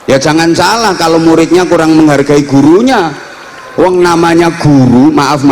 Ya jangan salah kalau muridnya kurang menghargai gurunya. Wong namanya guru, maaf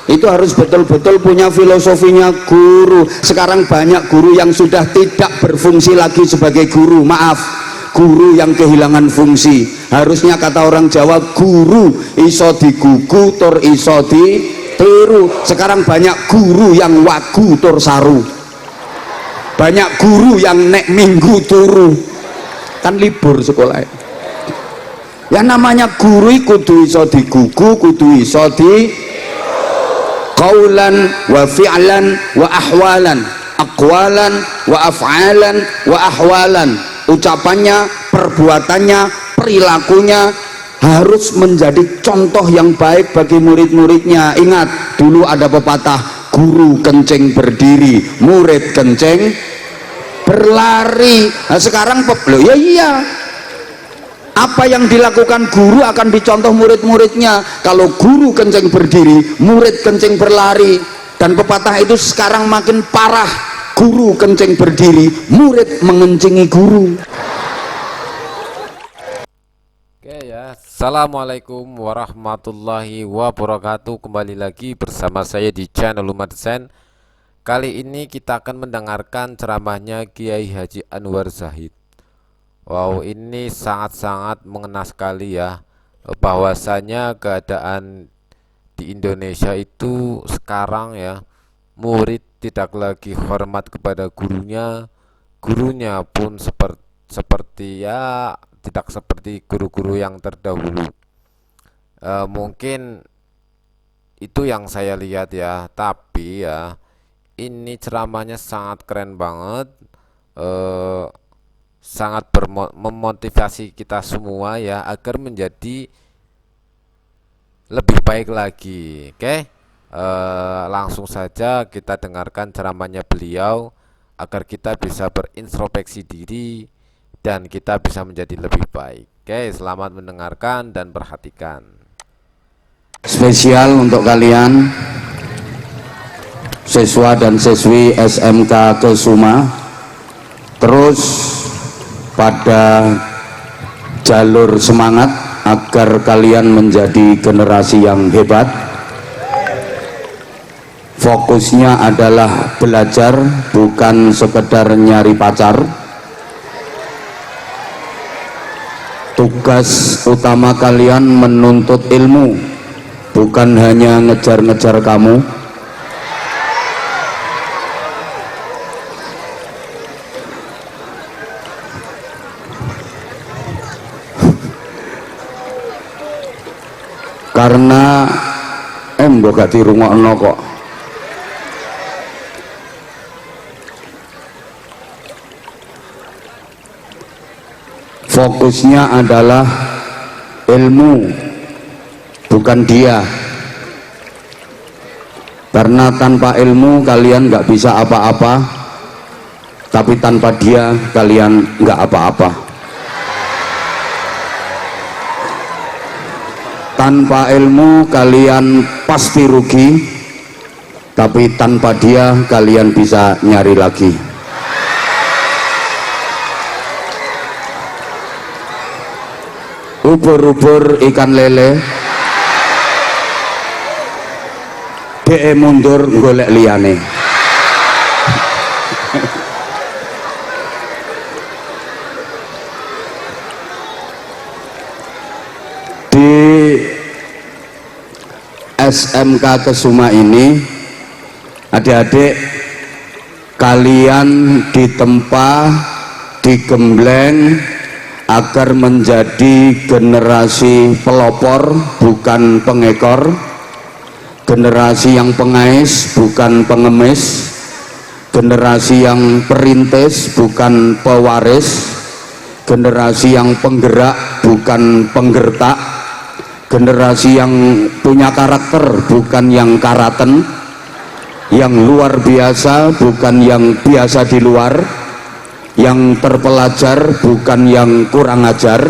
itu harus betul-betul punya filosofinya guru. Sekarang banyak guru yang sudah tidak berfungsi lagi sebagai guru, maaf, guru yang kehilangan fungsi. Harusnya kata orang Jawa, guru iso digugu tur iso ditiru. Sekarang banyak guru yang wagu tur saru, banyak guru yang nek minggu turu, kan libur sekolah. Ya namanya guru kudu iso digugu, kudu iso di qaulan wa fi'lan wa ahwalan, aqwalan wa af'alan wa ahwalan. Ucapannya, perbuatannya, perilakunya harus menjadi contoh yang baik bagi murid-muridnya. Ingat, dulu ada pepatah, guru kencing berdiri, murid kencing berlari. Nah sekarang loh, ya iya, apa yang dilakukan guru akan dicontoh murid-muridnya. Kalau guru kencing berdiri, murid kencing berlari. Dan pepatah itu sekarang makin parah, guru kencing berdiri, murid mengencingi guru. Oke ya, assalamualaikum warahmatullahi wabarakatuh. Kembali lagi bersama saya di channel Umat Desain. Kali ini kita akan mendengarkan ceramahnya Kiai Haji Anwar Zahid. Wow, ini sangat-sangat mengena sekali ya, bahwasanya keadaan di Indonesia itu sekarang ya, murid tidak lagi hormat kepada gurunya, gurunya pun seperti ya tidak seperti guru-guru yang terdahulu. Mungkin itu yang saya lihat ya, tapi ya ini ceramahnya sangat keren banget, sangat memotivasi kita semua ya agar menjadi lebih baik lagi. Oke, langsung saja kita dengarkan ceramahnya beliau agar kita bisa berintrospeksi diri dan kita bisa menjadi lebih baik. Oke, selamat mendengarkan dan perhatikan. Spesial untuk kalian siswa dan siswi SMK Kesuma, terus pada jalur semangat agar kalian menjadi generasi yang hebat. Fokusnya adalah belajar, bukan sekedar nyari pacar. Tugas utama kalian menuntut ilmu, bukan hanya ngejar-ngejar kamu. Karena mbok gak dirungokno kok. Fokusnya adalah ilmu, bukan dia. Karena tanpa ilmu kalian gak bisa apa-apa, tapi tanpa dia kalian gak apa-apa. Tanpa ilmu kalian pasti rugi, tapi tanpa dia kalian bisa nyari lagi. Ubur-ubur ikan lele, DE mundur golek liyane. Di SMK Kesuma ini, adik-adik kalian ditempa, digembleng agar menjadi generasi pelopor bukan pengekor, generasi yang pengais bukan pengemis, generasi yang perintis bukan pewaris, generasi yang penggerak bukan penggertak, generasi yang punya karakter bukan yang karaten, yang luar biasa bukan yang biasa di luar, yang terpelajar bukan yang kurang ajar,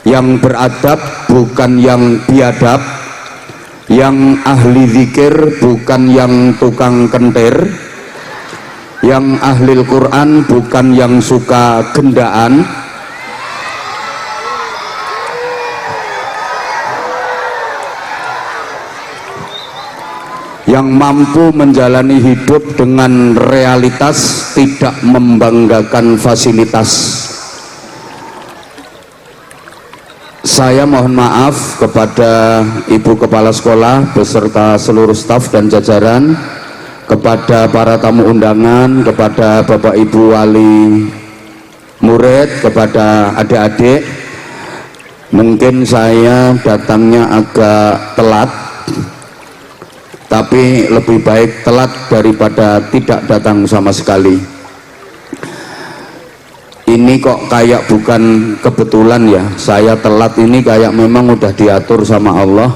yang beradab bukan yang biadab, yang ahli zikir bukan yang tukang kentir, yang ahli Quran bukan yang suka gendaan, yang mampu menjalani hidup dengan realitas, tidak membanggakan fasilitas. Saya mohon maaf kepada Ibu Kepala Sekolah beserta seluruh staf dan jajaran, kepada para tamu undangan, kepada Bapak Ibu wali murid, kepada adik-adik. Mungkin saya datangnya agak telat, tapi lebih baik telat daripada tidak datang sama sekali. Ini kok kayak bukan kebetulan ya, saya telat ini kayak memang udah diatur sama Allah.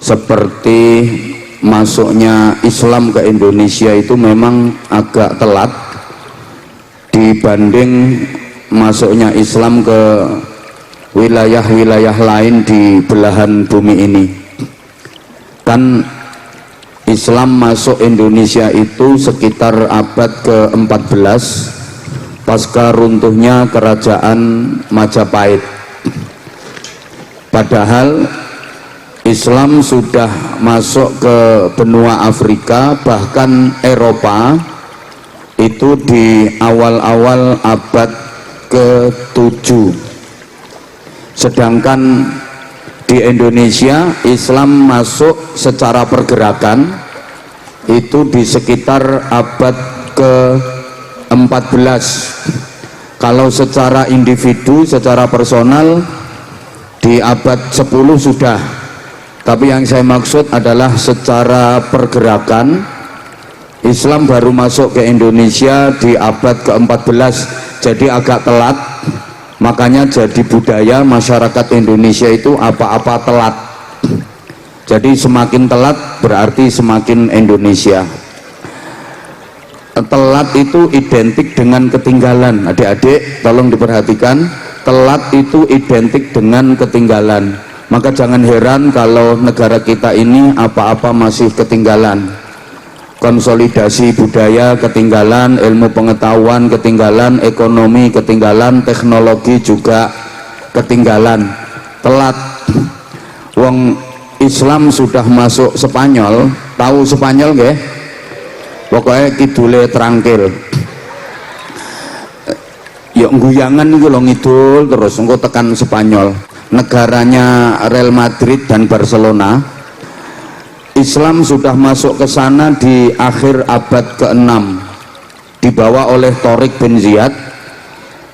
Seperti masuknya Islam ke Indonesia itu memang agak telat dibanding masuknya Islam ke wilayah-wilayah lain di belahan bumi ini. Kan Islam masuk Indonesia itu sekitar abad ke-14 pasca runtuhnya kerajaan Majapahit. Padahal Islam sudah masuk ke benua Afrika, bahkan Eropa, itu di awal-awal abad ke-7. Sedangkan di Indonesia Islam masuk secara pergerakan itu di sekitar abad ke-14. Kalau secara individu, secara personal di abad 10 sudah. Tapi yang saya maksud adalah secara pergerakan Islam baru masuk ke Indonesia di abad ke-14, jadi agak telat. Makanya jadi budaya masyarakat Indonesia itu apa-apa telat. Jadi semakin telat berarti semakin Indonesia. Telat itu identik dengan ketinggalan. Adik-adik tolong diperhatikan, telat itu identik dengan ketinggalan. Maka jangan heran kalau negara kita ini apa-apa masih ketinggalan. Konsolidasi budaya ketinggalan, ilmu pengetahuan ketinggalan, ekonomi ketinggalan, teknologi juga ketinggalan. Telat. Wong Islam sudah masuk Spanyol, tahu Spanyol nggih? Pokoknya kidule trangkil. Yuk guyangan iku lho ngidul terus engko tekan Spanyol. Negaranya Real Madrid dan Barcelona. Islam sudah masuk ke sana di akhir abad ke-6, dibawa oleh Tariq bin Ziyad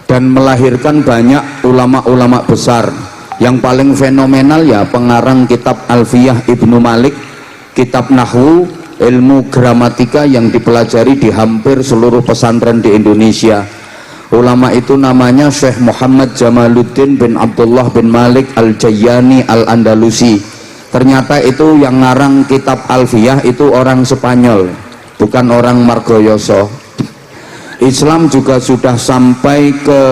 dan melahirkan banyak ulama-ulama besar. Yang paling fenomenal ya pengarang kitab Alfiyah Ibnu Malik, kitab Nahwu, ilmu gramatika yang dipelajari di hampir seluruh pesantren di Indonesia. Ulama itu namanya Syekh Muhammad Jamaluddin bin Abdullah bin Malik Al-Jayyani Al-Andalusi. Ternyata itu yang ngarang kitab Alfiyah itu orang Spanyol, bukan orang Margoyoso. Islam juga sudah sampai ke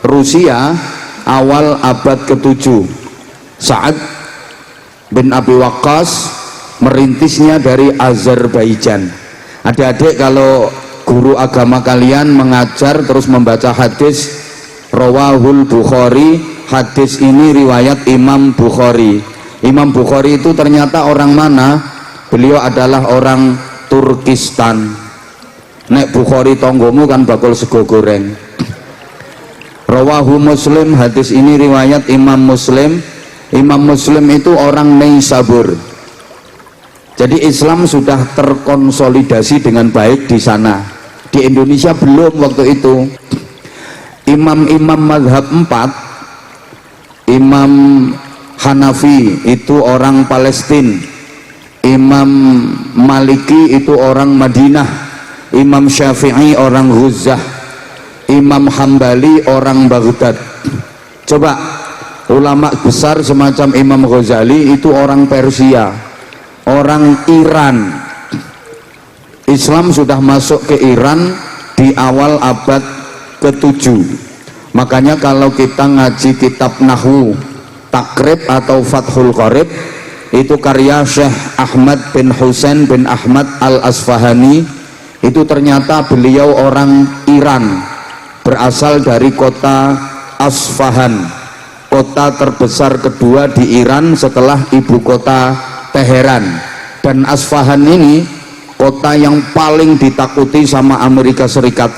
Rusia awal abad ke-7. Sa'ad bin Abi Waqqas merintisnya dari Azerbaijan. Adik-adik kalau guru agama kalian mengajar terus membaca hadis Rawahul Bukhari, hadis ini riwayat Imam Bukhari. Imam Bukhari itu ternyata orang mana? Beliau adalah orang Turkistan. Nek Bukhari tonggomu kan bakul sego goreng. Rawahu Muslim, hadis ini riwayat Imam Muslim. Imam Muslim itu orang Naisabur. Jadi Islam sudah terkonsolidasi dengan baik di sana. Di Indonesia belum waktu itu. Imam-imam mazhab 4, Imam Hanafi itu orang Palestina, Imam Maliki itu orang Madinah, Imam Syafi'i orang Ghuzah, Imam Hambali orang Baghdad. Coba ulama besar semacam Imam Ghazali itu orang Persia, orang Iran. Islam sudah masuk ke Iran di awal abad ke-7. Makanya kalau kita ngaji kitab Nahwu Takrib atau Fathul Qorib itu karya Syekh Ahmad bin Husain bin Ahmad Al-Asfahani, itu ternyata beliau orang Iran, berasal dari kota Asfahan, kota terbesar kedua di Iran setelah ibu kota Teheran. Dan Asfahan ini kota yang paling ditakuti sama Amerika Serikat.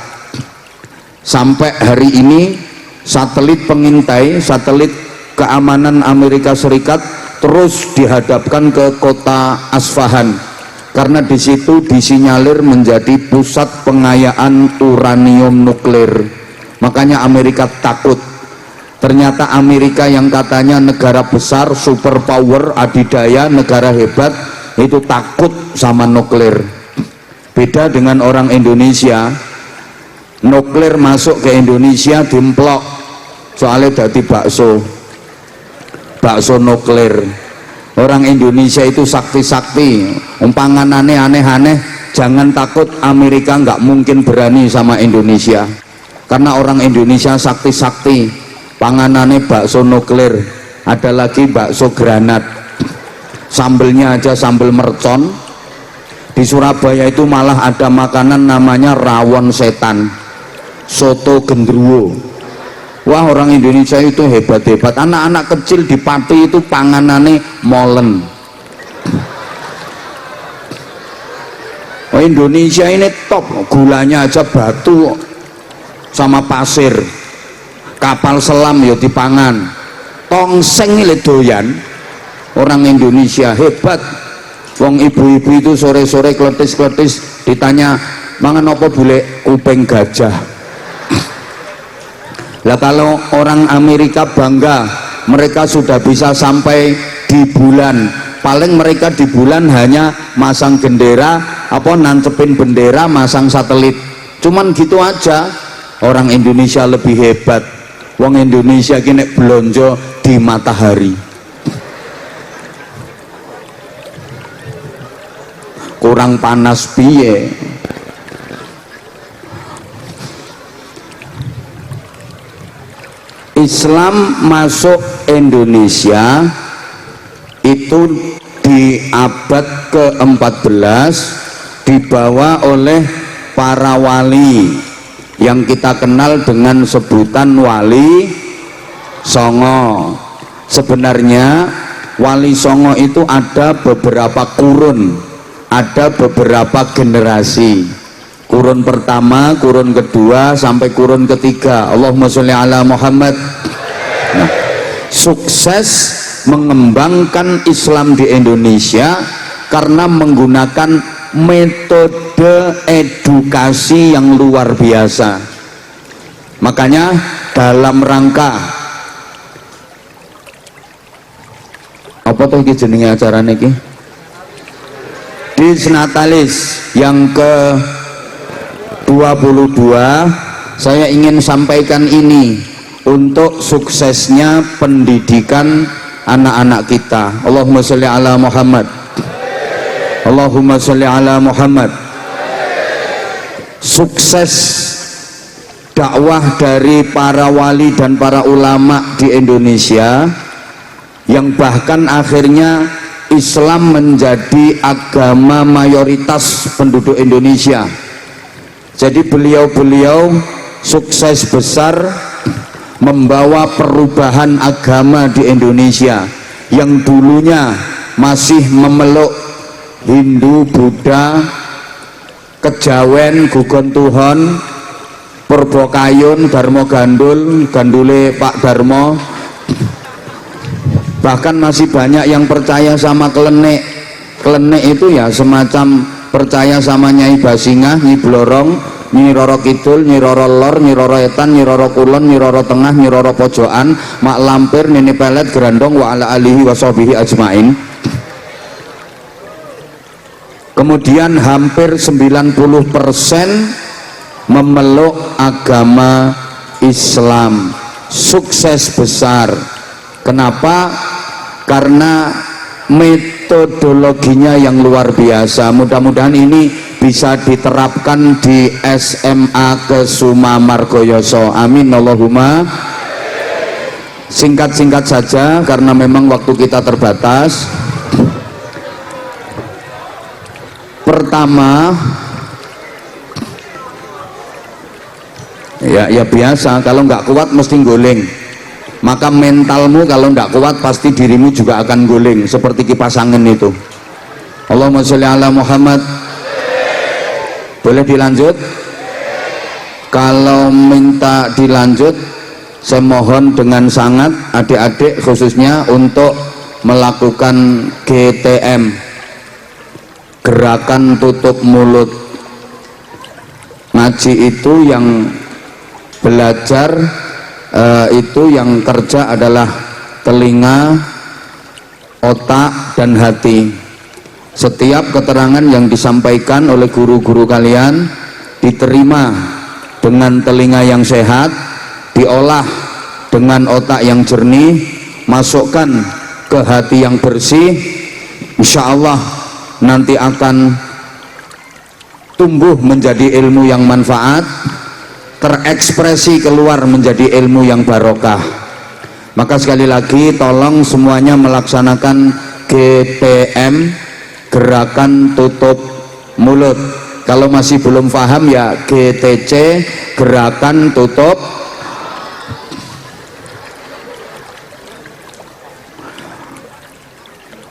Sampai hari ini satelit pengintai, satelit keamanan Amerika Serikat terus dihadapkan ke kota Asfahan karena di situ disinyalir menjadi pusat pengayaan uranium nuklir. Makanya Amerika takut. Ternyata Amerika yang katanya negara besar, superpower, adidaya, negara hebat, itu takut sama nuklir. Beda dengan orang Indonesia, nuklir masuk ke Indonesia dimplok, soalnya dadi bakso nuklir. Orang Indonesia itu sakti-sakti, panganane aneh-aneh. Jangan takut, Amerika nggak mungkin berani sama Indonesia karena orang Indonesia sakti-sakti, panganane bakso nuklir. Ada lagi bakso granat, sambelnya aja sambel mercon. Di Surabaya itu malah ada makanan namanya rawon setan, soto gendruwo. Wah, orang Indonesia itu hebat-hebat. Anak-anak kecil di Pati itu panganane molen. Oh, Indonesia ini top, gulanya aja batu sama pasir. Kapal selam ya dipangan. Tongseng ini doyan. Orang Indonesia hebat. Wong ibu-ibu itu sore-sore kletis-kletis ditanya, mangan apa bule? Kuping gajah. Lah kalau orang Amerika bangga mereka sudah bisa sampai di bulan, paling mereka di bulan hanya masang bendera, nancepin bendera, masang satelit, cuman gitu aja. Orang Indonesia lebih hebat. Wong Indonesia kini belonjo di matahari. Kurang panas piye? Islam masuk Indonesia itu di abad ke-14 dibawa oleh para wali yang kita kenal dengan sebutan Wali Songo. Sebenarnya Wali Songo itu ada beberapa kurun, ada beberapa generasi. Kurun pertama, kurun kedua, sampai kurun ketiga. Allahumma sholli ala Muhammad. Nah, sukses mengembangkan Islam di Indonesia karena menggunakan metode edukasi yang luar biasa. Makanya dalam rangka apa tuh iki jenenge acarane iki? Disnatalis yang ke 22, saya ingin sampaikan ini untuk suksesnya pendidikan anak-anak kita. Allahumma sholli ala Muhammad. Allahumma sholli ala Muhammad. Sukses dakwah dari para wali dan para ulama di Indonesia yang bahkan akhirnya Islam menjadi agama mayoritas penduduk Indonesia. Jadi beliau-beliau sukses besar membawa perubahan agama di Indonesia yang dulunya masih memeluk Hindu, Buddha, Kejawen, Gugon Tuhon, Purbo Kayun, Darmo Gandul, Gandule Pak Darmo. Bahkan masih banyak yang percaya sama Klenik. Klenik itu ya semacam percaya sama Nyai Basingah, Nyi Blorong, Nyi Roro Kidul, Nyi Roro Lor, Nyi Roro Etan, Nyi Roro Kulon, Nyi Roro Tengah, Nyi Roro Pojokan, Mak Lampir, Nini Pelet, Gerandong, wa ala alihi wa sahbihi ajmain. Kemudian hampir 90% memeluk agama Islam. Sukses besar. Kenapa? Karena metodologinya yang luar biasa. Mudah-mudahan ini bisa diterapkan di SMA Kesuma Margoyoso. Amin Allahumma. Singkat-singkat saja karena memang waktu kita terbatas. Pertama, ya biasa, kalau nggak kuat mesti guling. Maka mentalmu kalau nggak kuat pasti dirimu juga akan guling seperti kipas angin itu. Allahumma sholli ala Muhammad. Boleh dilanjut? Kalau minta dilanjut, saya mohon dengan sangat adik-adik khususnya untuk melakukan GTM, gerakan tutup mulut. Ngaji itu yang belajar, itu yang kerja adalah telinga, otak, dan hati. Setiap keterangan yang disampaikan oleh guru-guru kalian diterima dengan telinga yang sehat, diolah dengan otak yang jernih, masukkan ke hati yang bersih. Insya Allah nanti akan tumbuh menjadi ilmu yang manfaat, terekspresi keluar menjadi ilmu yang barokah. Maka sekali lagi tolong semuanya melaksanakan GTM, gerakan tutup mulut. Kalau masih belum paham ya GTC, gerakan tutup.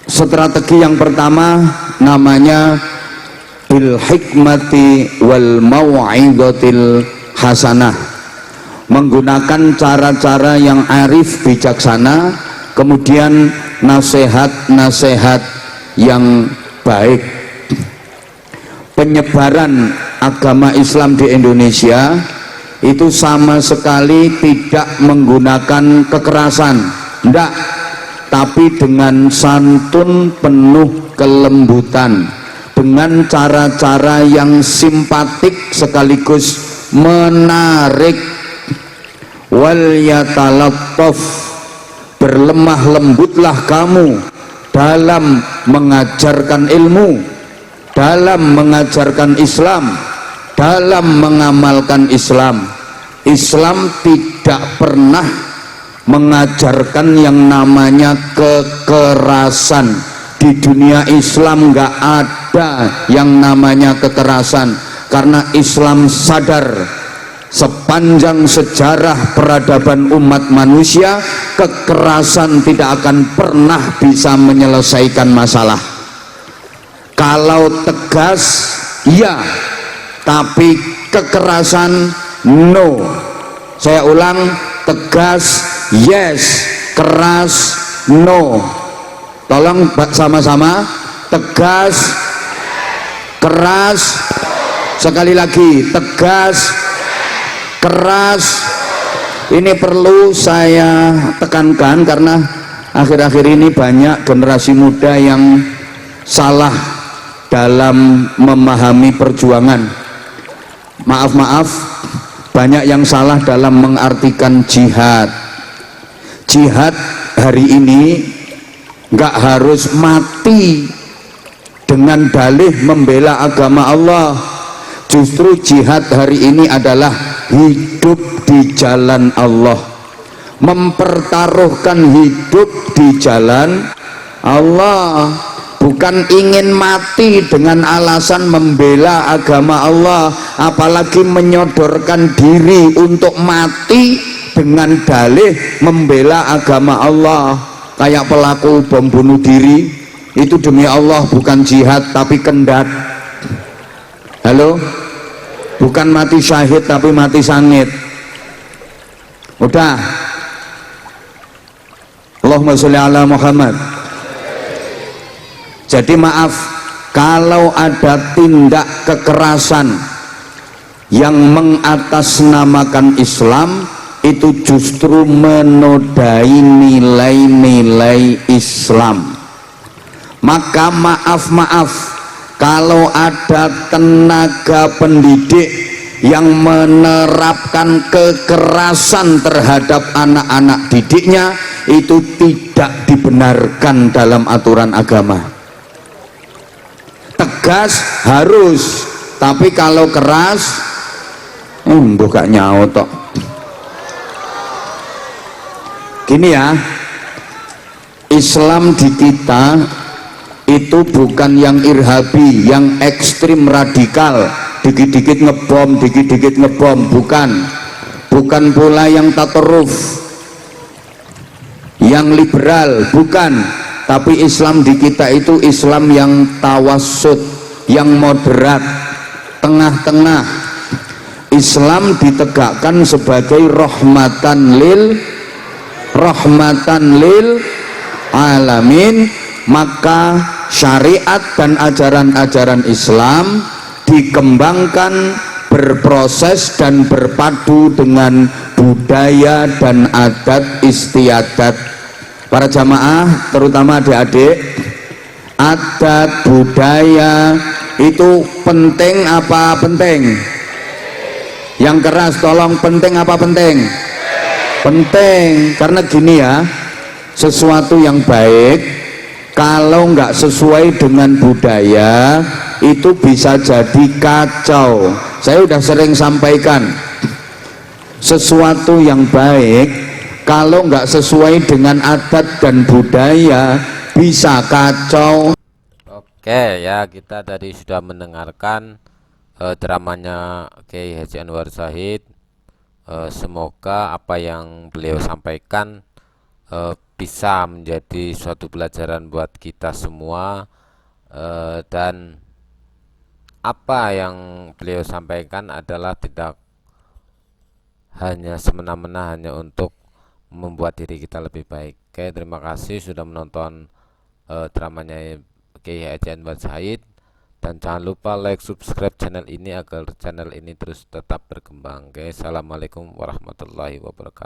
Strategi yang pertama namanya bil hikmati wal mau'izatil hasanah, menggunakan cara-cara yang arif bijaksana, kemudian nasihat-nasihat yang baik. Penyebaran agama Islam di Indonesia itu sama sekali tidak menggunakan kekerasan, enggak, tapi dengan santun penuh kelembutan, dengan cara-cara yang simpatik sekaligus menarik. Wal yatalattaf, berlemah lembutlah kamu dalam mengajarkan ilmu, dalam mengajarkan Islam, dalam mengamalkan Islam. Islam tidak pernah mengajarkan yang namanya kekerasan. Di dunia Islam nggak ada yang namanya kekerasan, karena Islam sadar sepanjang sejarah peradaban umat manusia, kekerasan tidak akan pernah bisa menyelesaikan masalah. Kalau tegas iya, tapi kekerasan no. Saya ulang, tegas yes, keras no. Tolong sama-sama, tegas, keras. Sekali lagi, tegas, keras. Ini perlu saya tekankan karena akhir-akhir ini banyak generasi muda yang salah dalam memahami perjuangan. Maaf, banyak yang salah dalam mengartikan jihad. Jihad hari ini nggak harus mati dengan dalih membela agama Allah. Justru jihad hari ini adalah hidup di jalan Allah, mempertaruhkan hidup di jalan Allah, bukan ingin mati dengan alasan membela agama Allah, apalagi menyodorkan diri untuk mati dengan dalih membela agama Allah. Kayak pelaku bom bunuh diri itu demi Allah, bukan jihad tapi kendat. Halo, bukan mati syahid tapi mati sangit. Udah, Allahumma sholli ala Muhammad. Jadi maaf kalau ada tindak kekerasan yang mengatasnamakan Islam, itu justru menodai nilai-nilai Islam. Maka maaf kalau ada tenaga pendidik yang menerapkan kekerasan terhadap anak-anak didiknya, itu tidak dibenarkan dalam aturan agama. Tegas harus, tapi kalau keras bukan nyaut tok. Gini ya, Islam di kita itu bukan yang irhabi, yang ekstrim radikal, dikit-dikit ngebom, bukan pula yang tataruf, yang liberal, bukan, tapi Islam di kita itu Islam yang tawassut, yang moderat, tengah-tengah. Islam ditegakkan sebagai rahmatan lil alamin, maka syariat dan ajaran-ajaran Islam dikembangkan, berproses dan berpadu dengan budaya dan adat istiadat. Para jamaah, terutama adik-adik, adat budaya itu penting apa penting? Yang keras tolong, penting apa penting? Penting, karena gini ya, sesuatu yang baik kalau nggak sesuai dengan budaya itu bisa jadi kacau. Saya udah sering sampaikan, sesuatu yang baik kalau nggak sesuai dengan adat dan budaya bisa kacau. Oke ya, kita tadi sudah mendengarkan dramanya Kiai Haji Anwar Zahid. Semoga apa yang beliau sampaikan bisa menjadi suatu pelajaran buat kita semua, dan apa yang beliau sampaikan adalah tidak hanya semena-mena hanya untuk membuat diri kita lebih baik. Oke, terima kasih sudah menonton dramanya Kiai Haji Anwar Zahid, dan jangan lupa like, subscribe channel ini agar channel ini terus tetap berkembang. Oke, assalamualaikum warahmatullahi wabarakatuh.